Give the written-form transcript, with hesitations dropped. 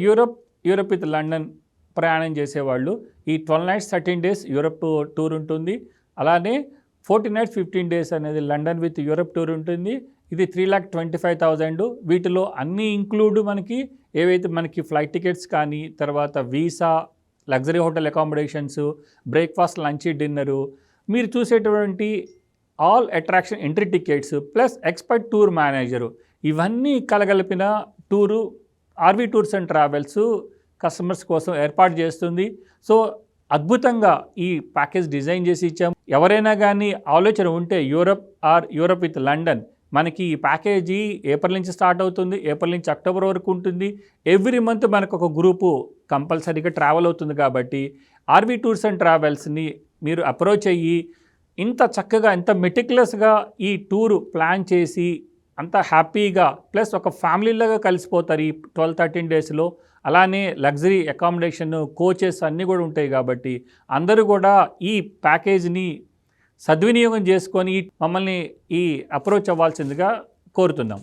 Europe with London ప్రయాణం చేసేవాళ్ళు ఈ 12 nights 13 days యూరప్ టూర్ ఉంటుంది. అలానే 14 nights 15 days అనేది లండన్ విత్ యూరప్ టూర్ ఉంటుంది. ఇది 3,25,000. వీటిలో అన్నీ ఇంక్లూడ్ మనకి ఏవైతే మనకి ఫ్లైట్ టికెట్స్ కానీ, తర్వాత visa, luxury hotel accommodations, breakfast, lunch, dinner, మీరు చూసేటువంటి all attraction entry tickets plus expert tour manager, ఇవన్నీ కలగలిపిన tour RV tours and travels customers కోసం ఏర్పాటు చేస్తుంది. సో అద్భుతంగా ఈ ప్యాకేజ్ డిజైన్ చేసి ఇచ్చాము. ఎవరైనా కానీ ఆలోచన ఉంటే యూరప్ విత్ లండన్, మనకి ఈ ప్యాకేజీ ఏప్రిల్ నుంచి స్టార్ట్ అవుతుంది. ఏప్రిల్ నుంచి అక్టోబర్ వరకు ఉంటుంది. ఎవ్రీ మంత్ మనకు ఒక గ్రూపు కంపల్సరీగా ట్రావెల్ అవుతుంది. కాబట్టి ఆర్వి టూర్స్ అండ్ ట్రావెల్స్ని మీరు అప్రోచ్ అయ్యి ఇంత చక్కగా ఇంత మెటిక్యులస్గా ఈ టూరు ప్లాన్ చేసి అంత హ్యాపీగా ప్లస్ ఒక ఫ్యామిలీలాగా కలిసిపోతారు ఈ 12-13 డేస్లో. అలానే లగ్జరీ అకామిడేషన్, కోచెస్ అన్నీ కూడా ఉంటాయి. కాబట్టి అందరూ కూడా ఈ ప్యాకేజీని సద్వినియోగం చేసుకొని మమ్మల్ని అప్రోచ్ అవ్వాల్సిందిగా కోరుతున్నాం.